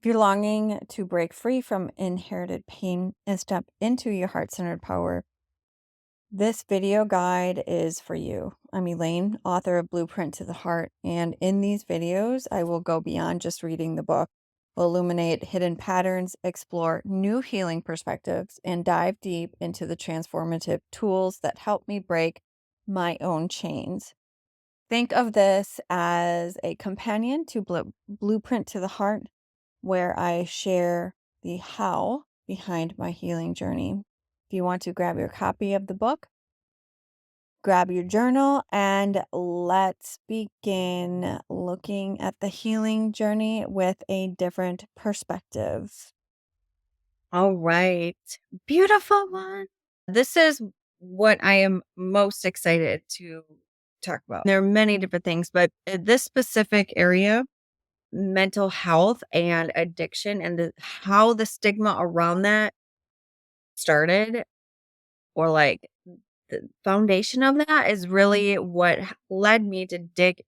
If you're longing to break free from inherited pain and step into your heart-centered power, this video guide is for you. I'm Elaine, author of Blueprint to the Heart, and in these videos, I will go beyond just reading the book. We'll illuminate hidden patterns, explore new healing perspectives, and dive deep into the transformative tools that help me break my own chains. Think of this as a companion to Blueprint to the Heart, where I share the how behind my healing journey. If you want to grab your copy of the book, grab your journal, and let's begin looking at the healing journey with a different perspective. All right. Beautiful one. This is what I am most excited to talk about. There are many different things, but in this specific area, mental health and addiction and how the stigma around that started, or like the foundation of that, is really what led me to dig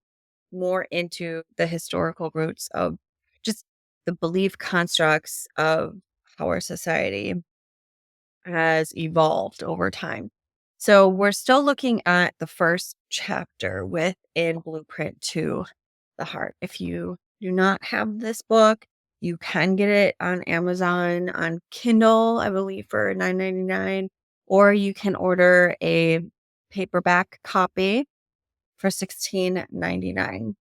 more into the historical roots of just the belief constructs of how our society has evolved over time. So we're still looking at the first chapter within Blueprint to the Heart. If you do not have this book, you can get it on Amazon on Kindle, I believe, for $9.99, or you can order a paperback copy for $16.99.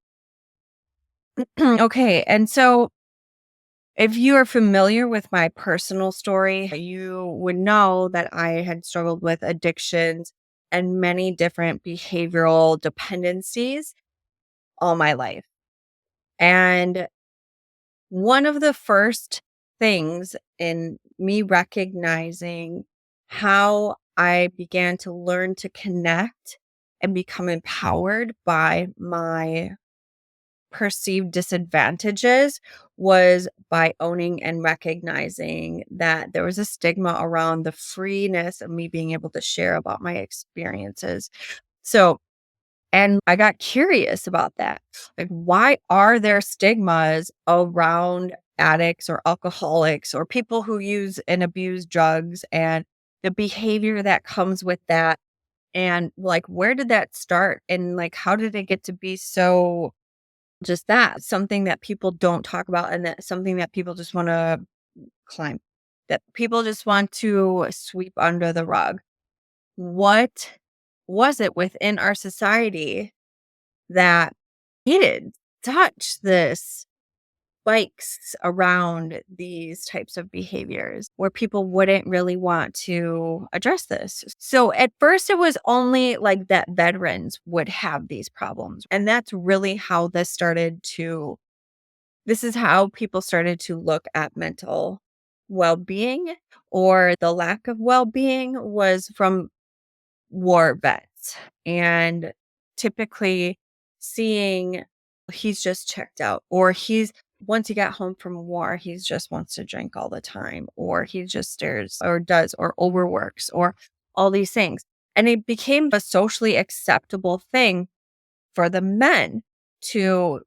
Okay, and so if you are familiar with my personal story, you would know that I had struggled with addictions and many different behavioral dependencies all my life. And one of the first things in me recognizing how I began to learn to connect and become empowered by my perceived disadvantages was by owning and recognizing that there was a stigma around the freeness of me being able to share about my experiences. So, and I got curious about that. Like, why are there stigmas around addicts or alcoholics or people who use and abuse drugs and the behavior that comes with that? And like, where did that start? And like, how did it get to be so just that, something that people don't talk about, and that something that people just wanna climb, that people just want to sweep under the rug. What was it within our society that hated such this spikes around these types of behaviors where people wouldn't really want to address this? So at first it was only like that veterans would have these problems. And that's really how this is how people started to look at mental well-being, or the lack of well-being, was from war vets. And typically seeing he's just checked out, or he's once he got home from war, he just wants to drink all the time, or he just stares or does or overworks or all these things. And it became a socially acceptable thing for the men to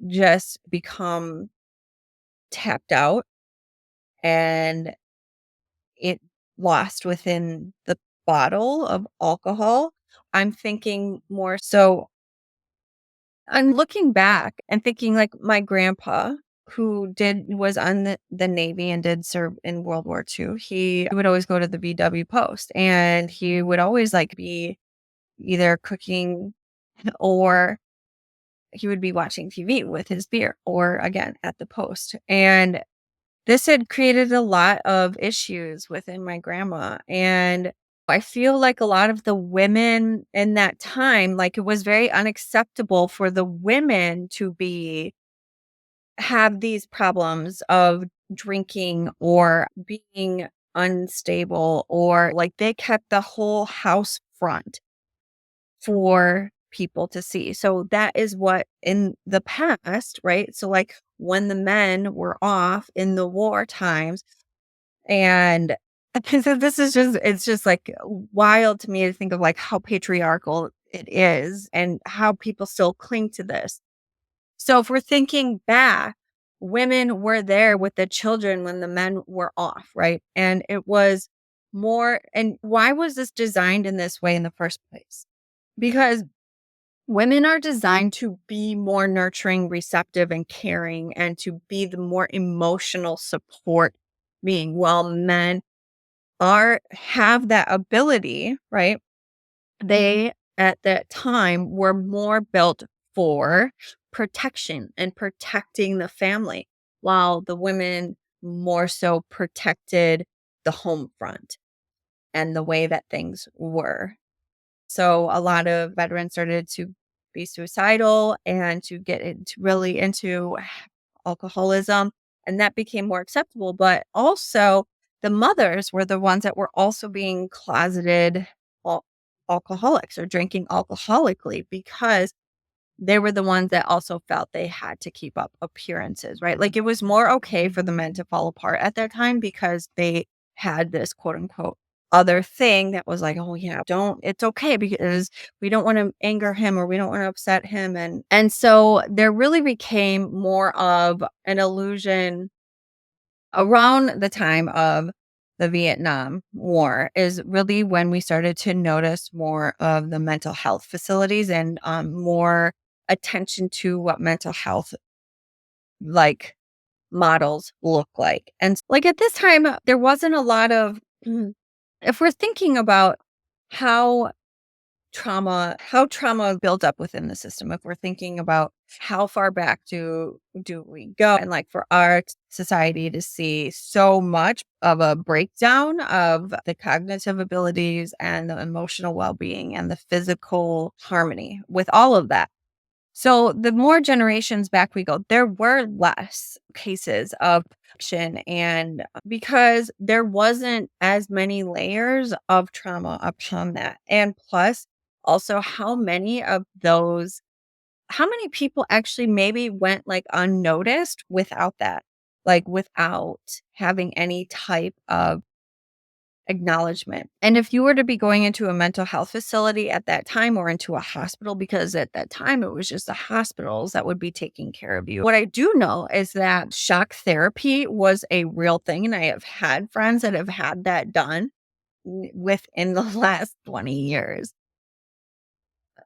just become tapped out, and it lost within the bottle of alcohol. I'm thinking more so, I'm looking back and thinking like my grandpa, who was on the Navy and did serve in World War II. He would always go to the VW post, and he would always like be either cooking or he would be watching TV with his beer, or again at the post. And this had created a lot of issues within my grandma. And I feel like a lot of the women in that time, like, it was very unacceptable for the women to have these problems of drinking or being unstable, or like they kept the whole house front for people to see. So that is what in the past, right? So like when the men were off in the war times, and so this is just, it's just like wild to me to think of like how patriarchal it is and how people still cling to this. So if we're thinking back, women were there with the children when the men were off, right? And it was more, and why was this designed in this way in the first place? Because women are designed to be more nurturing, receptive, and caring, and to be the more emotional support being, while men have that ability, right? They, at that time, were more built for protection and protecting the family, while the women more so protected the home front and the way that things were. So a lot of veterans started to be suicidal and to get into really into alcoholism, and that became more acceptable. But also, the mothers were the ones that were also being closeted al- alcoholics or drinking alcoholically, because they were the ones that also felt they had to keep up appearances, right? Like, it was more okay for the men to fall apart at that time because they had this quote unquote other thing that was like, oh yeah, don't, it's okay because we don't want to anger him or we don't want to upset him. And so there really became more of an illusion around the time of the Vietnam War is really when we started to notice more of the mental health facilities and more attention to what mental health like models look like. And like at this time, there wasn't a lot of, if we're thinking about how how trauma built up within the system, if we're thinking about how far back do we go, and like for our society to see so much of a breakdown of the cognitive abilities and the emotional well-being and the physical harmony with all of that. So the more generations back we go, there were less cases of action, and because there wasn't as many layers of trauma upon that. And plus also how many people actually maybe went like unnoticed without that, like without having any type of acknowledgement. And if you were to be going into a mental health facility at that time or into a hospital, because at that time it was just the hospitals that would be taking care of you. What I do know is that shock therapy was a real thing. And I have had friends that have had that done within the last 20 years.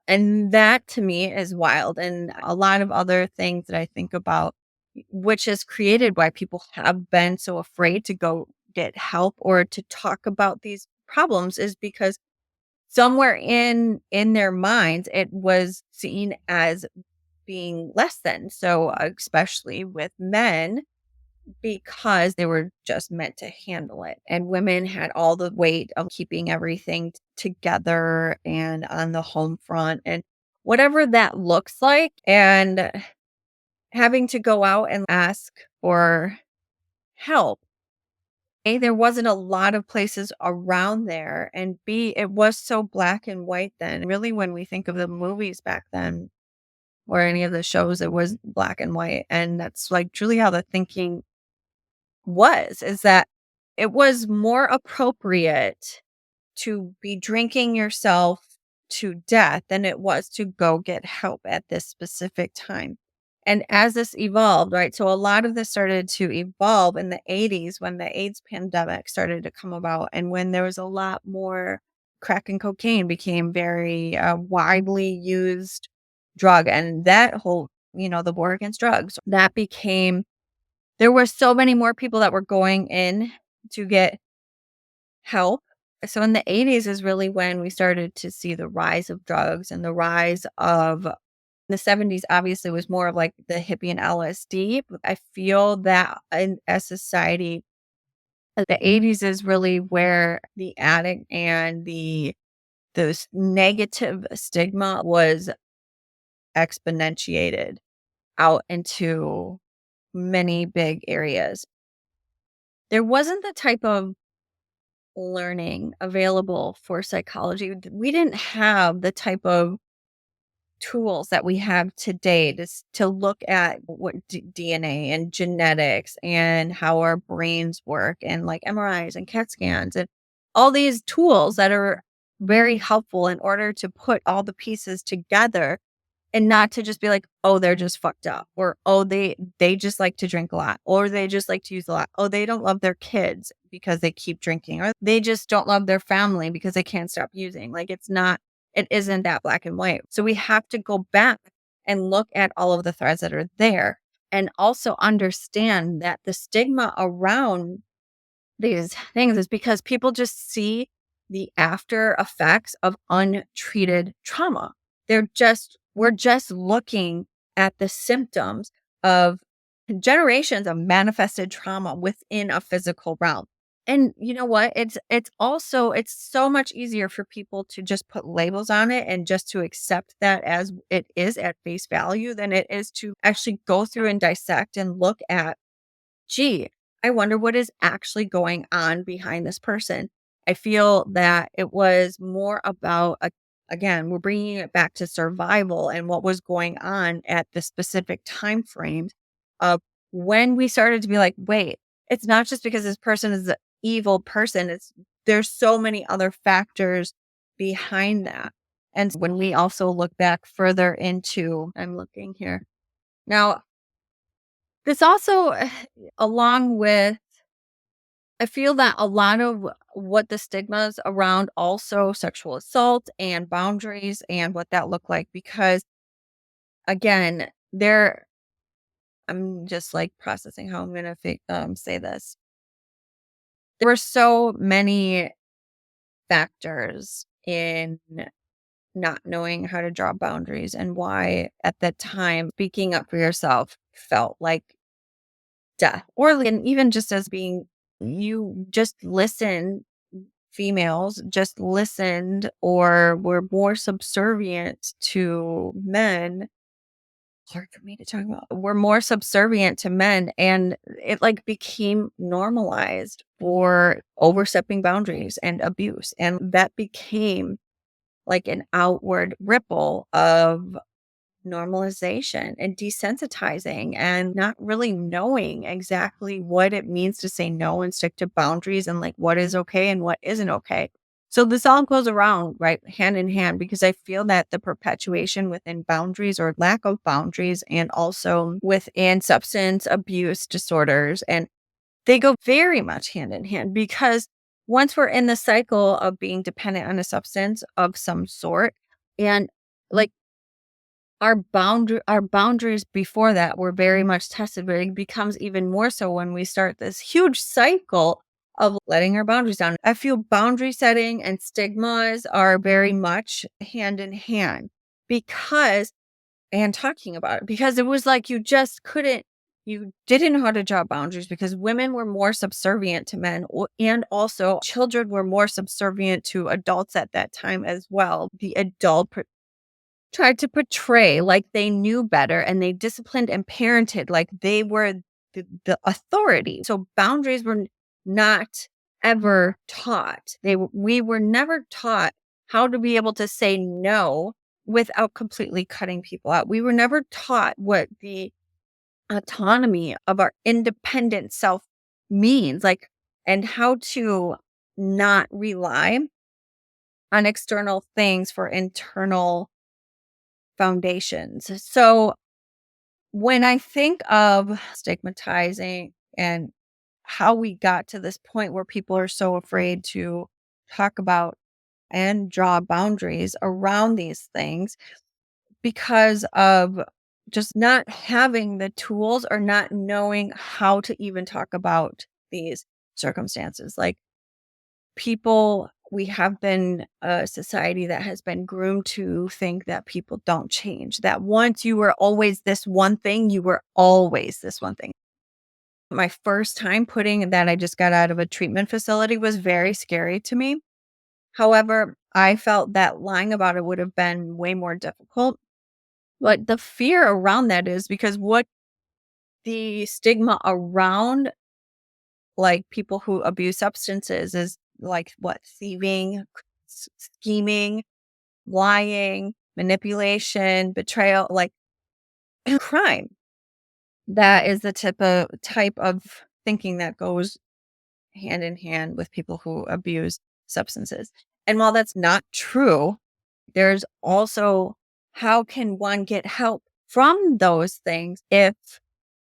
And that to me is wild. And a lot of other things that I think about, which has created why people have been so afraid to go get help or to talk about these problems, is because somewhere in their minds it was seen as being less than. So especially with men, because they were just meant to handle it. And women had all the weight of keeping everything together and on the home front and whatever that looks like. And having to go out and ask for help. A, there wasn't a lot of places around there. And B, it was so black and white then. Really, when we think of the movies back then or any of the shows, it was black and white. And that's like truly how the thinking is that it was more appropriate to be drinking yourself to death than it was to go get help at this specific time. And as this evolved, right? So a lot of this started to evolve in the 80s when the AIDS pandemic started to come about, and when there was a lot more crack and cocaine became very widely used drug. And that whole, the war against drugs, that became, there were so many more people that were going in to get help. So in the 80s is really when we started to see the rise of drugs and the rise of the 70s obviously was more of like the hippie and LSD. But I feel that in a society, the 80s is really where the addict and those negative stigma was exponentiated out into many big areas. There wasn't the type of learning available for psychology. We didn't have the type of tools that we have today to look at what DNA and genetics and how our brains work, and like MRIs and CAT scans and all these tools that are very helpful in order to put all the pieces together and not to just be like, "Oh, they're just fucked up," or, "Oh, they just like to drink a lot," or, "They just like to use a lot." "Oh, they don't love their kids because they keep drinking," or, "They just don't love their family because they can't stop using." Like, it isn't that black and white. So we have to go back and look at all of the threads that are there, and also understand that the stigma around these things is because people just see the after effects of untreated trauma. We're just looking at the symptoms of generations of manifested trauma within a physical realm. And you know what? It's so much easier for people to just put labels on it and just to accept that as it is at face value than it is to actually go through and dissect and look at, gee, I wonder what is actually going on behind this person. I feel that it was more about, again, we're bringing it back to survival and what was going on at the specific time frames of when we started to be like, wait, it's not just because this person is an evil person. There's so many other factors behind that. And when we also look back further into, I'm looking here now, this also, along with, I feel that a lot of what the stigmas around also sexual assault and boundaries and what that looked like, because again, I'm just like processing how I'm going to say this. There were so many factors in not knowing how to draw boundaries and why at that time speaking up for yourself felt like death, or like, and even just as being, you just listen, females just listened or were more subservient to men. Hard for me to talk about. We're more subservient to men, and it like became normalized for overstepping boundaries and abuse, and that became like an outward ripple of normalization and desensitizing and not really knowing exactly what it means to say no and stick to boundaries and like what is okay and what isn't okay. So this all goes around, right, hand in hand, because I feel that the perpetuation within boundaries or lack of boundaries and also within substance abuse disorders, and they go very much hand in hand, because once we're in the cycle of being dependent on a substance of some sort, and like our boundaries before that were very much tested, but it becomes even more so when we start this huge cycle of letting our boundaries down. I feel boundary setting and stigmas are very much hand in hand, because, and talking about it, because it was like you didn't know how to draw boundaries because women were more subservient to men, and also children were more subservient to adults at that time as well. The adult tried to portray like they knew better, and they disciplined and parented like they were the authority. So boundaries were not ever taught. We were never taught how to be able to say no without completely cutting people out. We were never taught what the autonomy of our independent self means, like, and how to not rely on external things for internal foundations. So when I think of stigmatizing and how we got to this point where people are so afraid to talk about and draw boundaries around these things because of just not having the tools or not knowing how to even talk about these circumstances. Like, we have been a society that has been groomed to think that people don't change, that once you were always this one thing, you were always this one thing. My first time putting that I just got out of a treatment facility was very scary to me. However, I felt that lying about it would have been way more difficult. But the fear around that is because what the stigma around like people who abuse substances is like what, thieving, scheming, lying, manipulation, betrayal, like crime. That is the type of thinking that goes hand in hand with people who abuse substances. And while that's not true, there's also how can one get help from those things if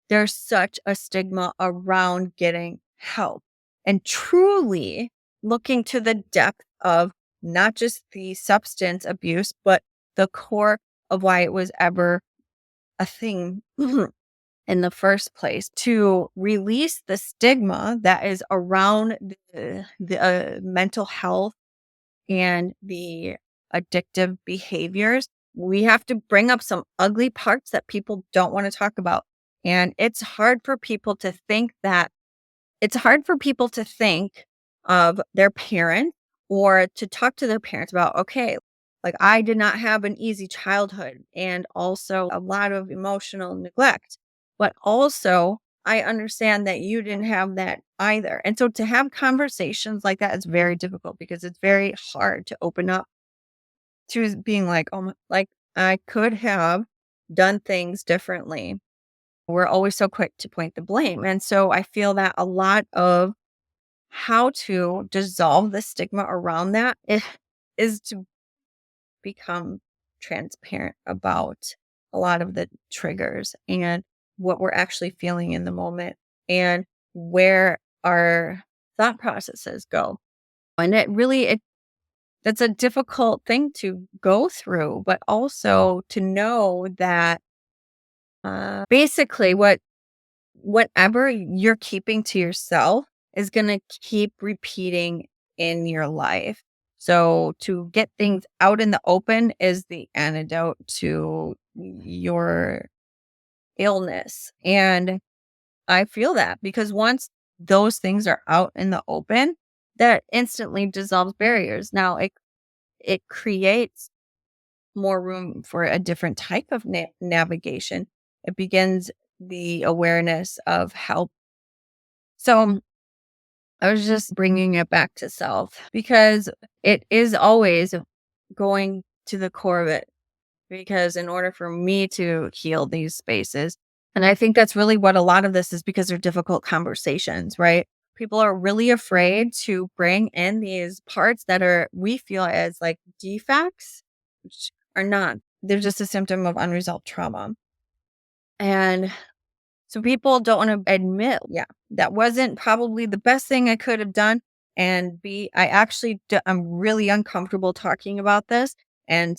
there's such a stigma around getting help? And truly looking to the depth of not just the substance abuse, but the core of why it was ever a thing in the first place, to release the stigma that is around the mental health and the addictive behaviors. We have to bring up some ugly parts that people don't want to talk about. And it's hard for people to think of their parents or to talk to their parents about, okay, like I did not have an easy childhood and also a lot of emotional neglect, but also I understand that you didn't have that either. And so to have conversations like that is very difficult because it's very hard to open up to being like, oh, like I could have done things differently. We're always so quick to point the blame. And so I feel that a lot of how to dissolve the stigma around that is to become transparent about a lot of the triggers and what we're actually feeling in the moment and where our thought processes go. And that's a difficult thing to go through, but also to know that basically whatever you're keeping to yourself is going to keep repeating in your life. So to get things out in the open is the antidote to your illness. And I feel that because once those things are out in the open, that instantly dissolves barriers. Now it creates more room for a different type of navigation. It begins the awareness of help. So I was just bringing it back to self because it is always going to the core of it. Because in order for me to heal these spaces, and I think that's really what a lot of this is because they're difficult conversations, right? People are really afraid to bring in these parts that we feel as like defects, which are not. They're just a symptom of unresolved trauma. And so people don't want to admit, yeah, that wasn't probably the best thing I could have done. And I actually, I'm really uncomfortable talking about this and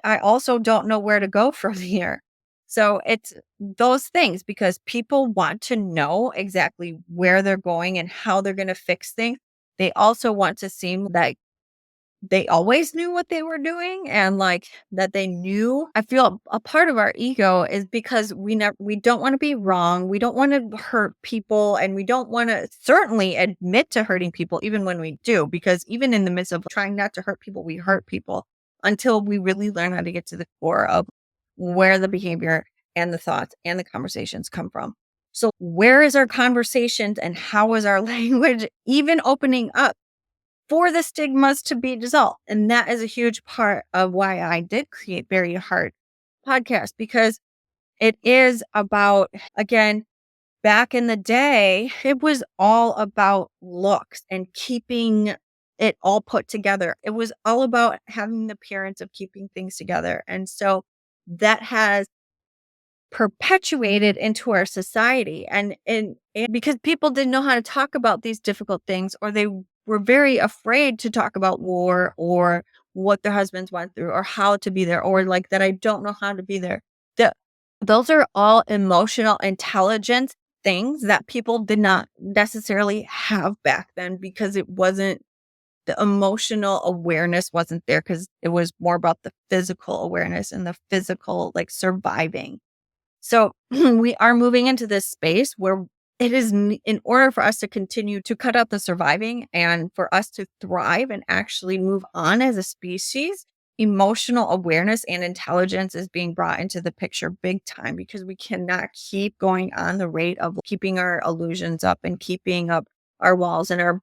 I also don't know where to go from here. So it's those things because people want to know exactly where they're going and how they're going to fix things. They also want to seem that they always knew what they were doing and like that they knew. I feel a part of our ego is because we don't want to be wrong. We don't want to hurt people and we don't want to certainly admit to hurting people even when we do, because even in the midst of trying not to hurt people, we hurt people until we really learn how to get to the core of where the behavior and the thoughts and the conversations come from. So where is our conversations and how is our language even opening up for the stigmas to be dissolved? And that is a huge part of why I did create Very Hard podcast, because it is about, again, back in the day, it was all about looks and keeping it all put together. It was all about having the appearance of keeping things together. And so that has perpetuated into our society and because people didn't know how to talk about these difficult things, or they were very afraid to talk about war or what their husbands went through or how to be there, or like that I don't know how to be there. The, those are all emotional intelligence things that people did not necessarily have back then because it wasn't, the emotional awareness wasn't there, because it was more about the physical awareness and the physical like surviving. So we are moving into this space where it is in order for us to continue to cut out the surviving and for us to thrive and actually move on as a species, emotional awareness and intelligence is being brought into the picture big time, because we cannot keep going on the rate of keeping our illusions up and keeping up our walls and our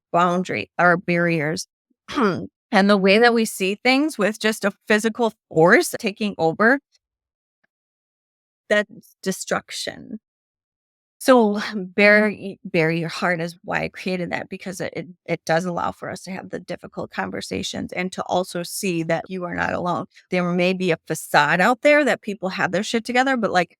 our barriers. And the way that we see things with just a physical force taking over, that's destruction. So bury your heart is why I created that, because it does allow for us to have the difficult conversations and to also see that you are not alone. There may be a facade out there that people have their shit together, but like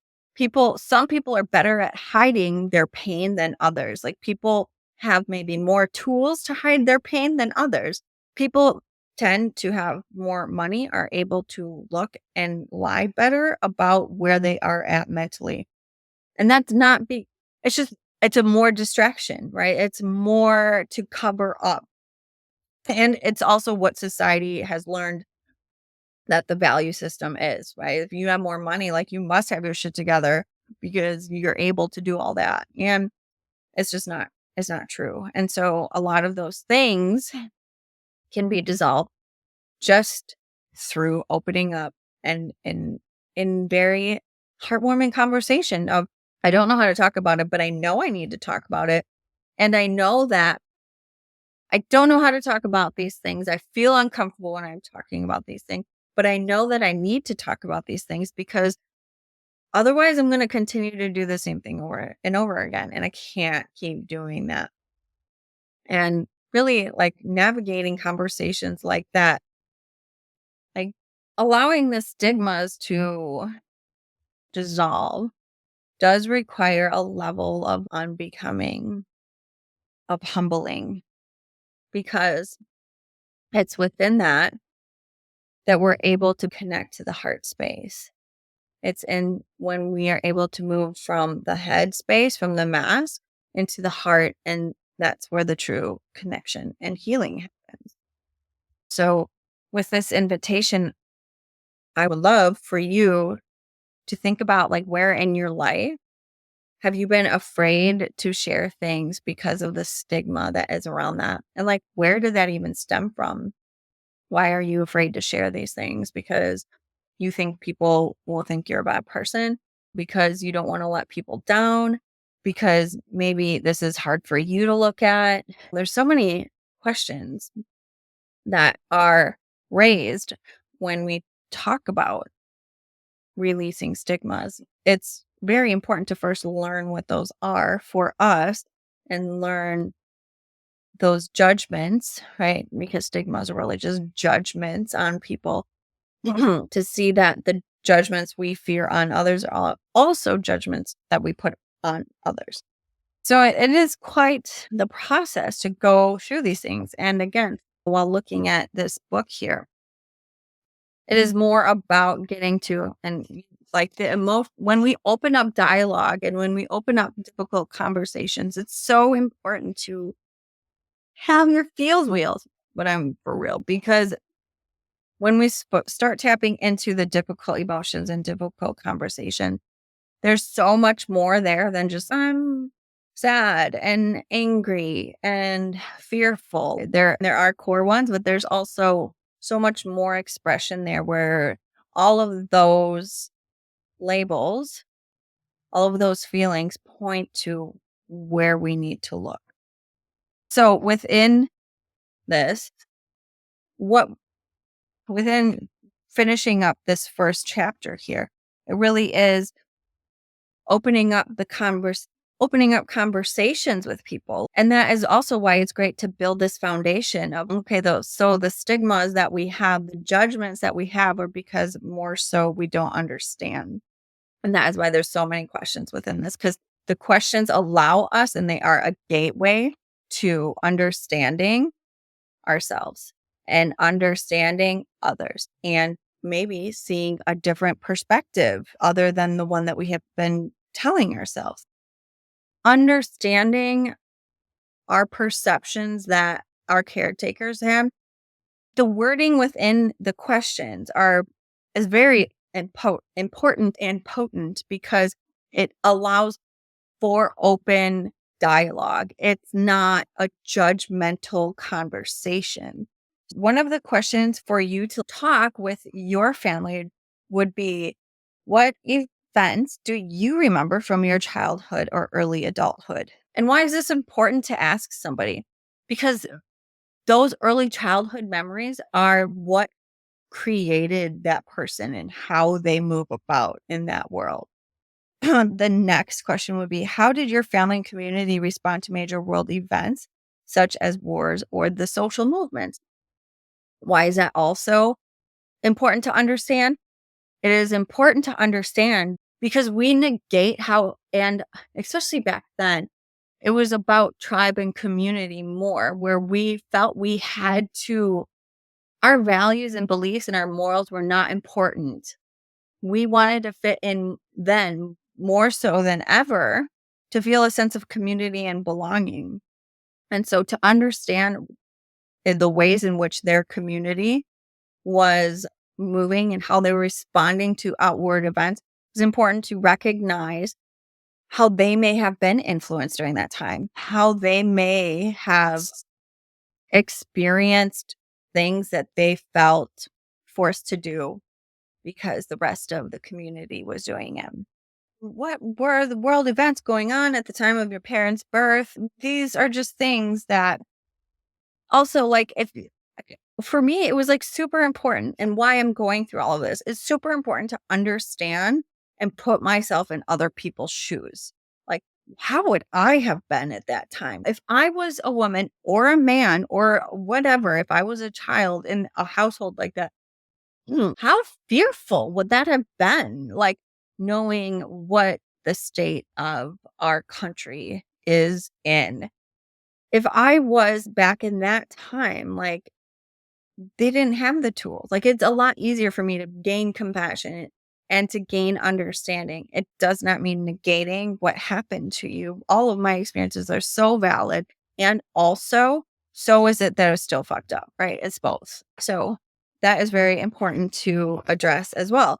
some people are better at hiding their pain than others. Like people have maybe more tools to hide their pain than others. People tend to have more money, are able to look and lie better about where they are at mentally. And that's not be it's just it's a more distraction, right? It's more to cover up. And it's also what society has learned that the value system is, right? If you have more money, like you must have your shit together because you're able to do all that. And it's just not it's not true. And so a lot of those things can be dissolved just through opening up and in very heartwarming conversation of, I don't know how to talk about it, but I know I need to talk about it. And I know that I don't know how to talk about these things. I feel uncomfortable when I'm talking about these things, but I know that I need to talk about these things because otherwise I'm going to continue to do the same thing over and over again. And I can't keep doing that. And really, like, navigating conversations like that, like allowing the stigmas to dissolve, does require a level of unbecoming, of humbling, because it's within that we're able to connect to the heart space. It's in when we are able to move from the head space, from the mask, into the heart. And that's where the true connection and healing happens. So, with this invitation, I would love for you to think about, like, where in your life have you been afraid to share things because of the stigma that is around that? And like, where did that even stem from? Why are you afraid to share these things? Because you think people will think you're a bad person, because you don't want to let people down, because maybe this is hard for you to look at. There's so many questions that are raised when we talk about releasing stigmas. It's very important to first learn what those are for us and learn those judgments, right? Because stigmas are really just judgments on people. To see that the judgments we fear on others are also judgments that we put on others. So it is quite the process to go through these things. And again, while looking at this book here, it is more about getting to, and like when we open up dialogue and when we open up difficult conversations, it's so important to have your feels wheels, but I'm for real, because when we start tapping into the difficult emotions and difficult conversation, there's so much more there than just, I'm sad and angry and fearful. There are core ones, but there's also so much more expression there where all of those labels, all of those feelings point to where we need to look. So within this, what within finishing up this first chapter here, it really is opening up opening up conversations with people. And that is also why it's great to build this foundation of, okay, the stigmas that we have, the judgments that we have, are because more so we don't understand. And that is why there's so many questions within this, because the questions allow us, and they are a gateway to understanding ourselves and understanding others, and maybe seeing a different perspective other than the one that we have been telling ourselves. Understanding our perceptions that our caretakers have. The wording within the questions is very important and potent, because it allows for open dialogue. It's not a judgmental conversation. One of the questions for you to talk with your family would be, what events do you remember from your childhood or early adulthood? And why is this important to ask somebody? Because those early childhood memories are what created that person and how they move about in that world. the next question would be, how did your family and community respond to major world events such as wars or the social movements? Why is that also important to understand? It is important to understand because we negate how, and especially back then, it was about tribe and community more, where we felt we had to, our values and beliefs and our morals were not important. We wanted to fit in then more so than ever to feel a sense of community and belonging. And so to understand the ways in which their community was moving and how they were responding to outward events, it's important to recognize how they may have been influenced during that time, how they may have experienced things that they felt forced to do because the rest of the community was doing it. What were the world events going on at the time of your parents' birth? These are just things that also, like, if for me, it was like super important. And why I'm going through all of this is super important to understand and put myself in other people's shoes. Like, how would I have been at that time? If I was a woman or a man or whatever, if I was a child in a household like that, how fearful would that have been? Like, knowing what the state of our country is in. If I was back in that time, like, they didn't have the tools. Like, it's a lot easier for me to gain compassion and to gain understanding. It does not mean negating what happened to you. All of my experiences are so valid. And also, so is it that it was still fucked up, right? It's both. So that is very important to address as well.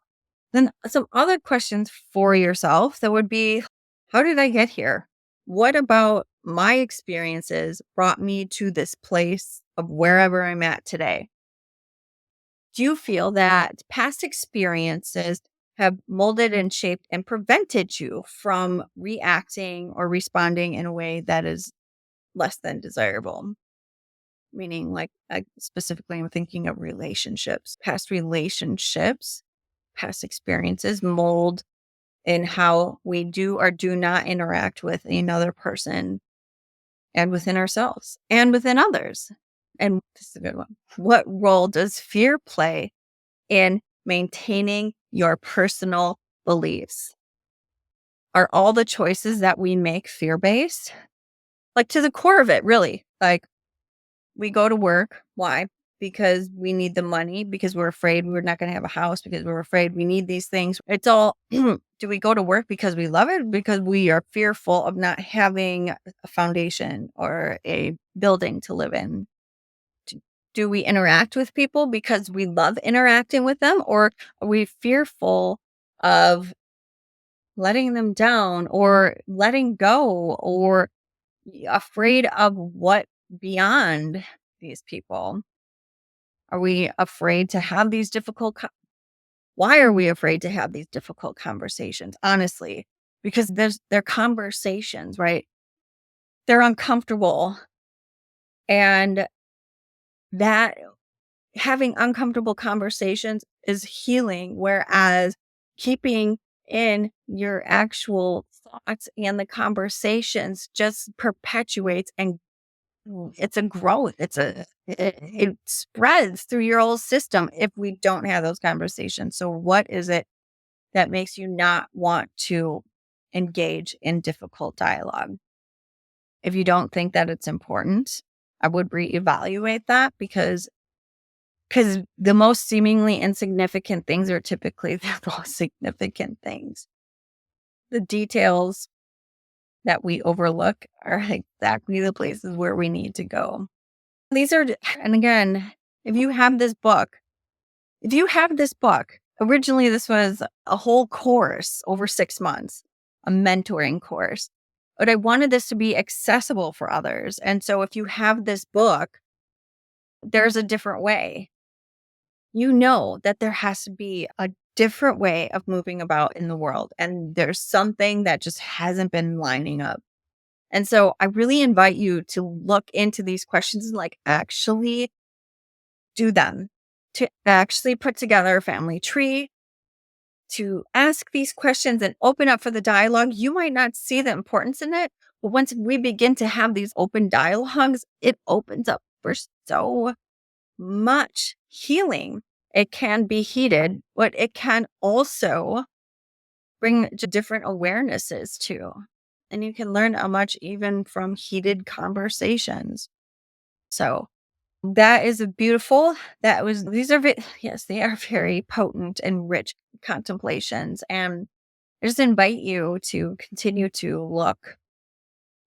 Then some other questions for yourself that would be, how did I get here? What about my experiences brought me to this place of wherever I'm at today? Do you feel that past experiences have molded and shaped and prevented you from reacting or responding in a way that is less than desirable? Meaning, like, specifically, I'm thinking of relationships, past experiences mold in how we do or do not interact with another person and within ourselves and within others. And this is a good one. What role does fear play in maintaining your personal beliefs? Are all the choices that we make fear based? Like, to the core of it, really. Like, we go to work. Why? Because we need the money, because we're afraid we're not going to have a house, because we're afraid we need these things. It's all, do we go to work because we love it? Because we are fearful of not having a foundation or a building to live in? Do we interact with people because we love interacting with them? Or are we fearful of letting them down or letting go, or afraid of what beyond these people? Are we afraid to have these why are we afraid to have these difficult conversations? Honestly, because they're conversations, right? They're uncomfortable, and that having uncomfortable conversations is healing, whereas keeping in your actual thoughts and the conversations just perpetuates, and it's a growth. It spreads through your whole system if we don't have those conversations. So what is it that makes you not want to engage in difficult dialogue? If you don't think that it's important, I would reevaluate that, because the most seemingly insignificant things are typically the most significant things. The details that we overlook are exactly the places where we need to go. And again, if you have this book, originally this was a whole course over 6 months, a mentoring course, but I wanted this to be accessible for others. And so if you have this book, there's a different way. You know that there has to be a different way of moving about in the world. And there's something that just hasn't been lining up. And so I really invite you to look into these questions and, like, actually do them, to actually put together a family tree, to ask these questions and open up for the dialogue. You might not see the importance in it, but once we begin to have these open dialogues, it opens up for so much healing. It can be heated, but it can also bring different awarenesses too. And you can learn how much even from heated conversations. So that is a beautiful, that was, these are, yes, they are very potent and rich contemplations. And I just invite you to continue to look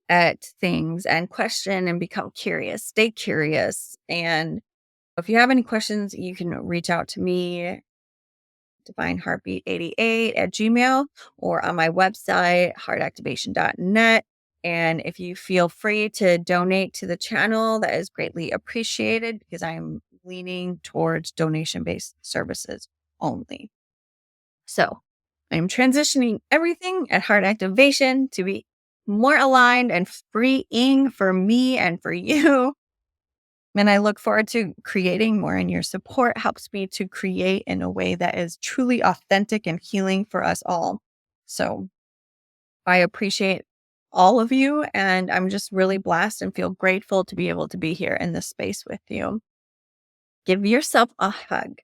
at things and question and become curious, stay curious. And if you have any questions, you can reach out to me, divineheartbeat88 at Gmail, or on my website, heartactivation.net. And if you feel free to donate to the channel, that is greatly appreciated because I'm leaning towards donation based services only. So I'm transitioning everything at Heart Activation to be more aligned and freeing for me and for you. And I look forward to creating more, and your support helps me to create in a way that is truly authentic and healing for us all. So I appreciate all of you, and I'm just really blessed and feel grateful to be able to be here in this space with you. Give yourself a hug.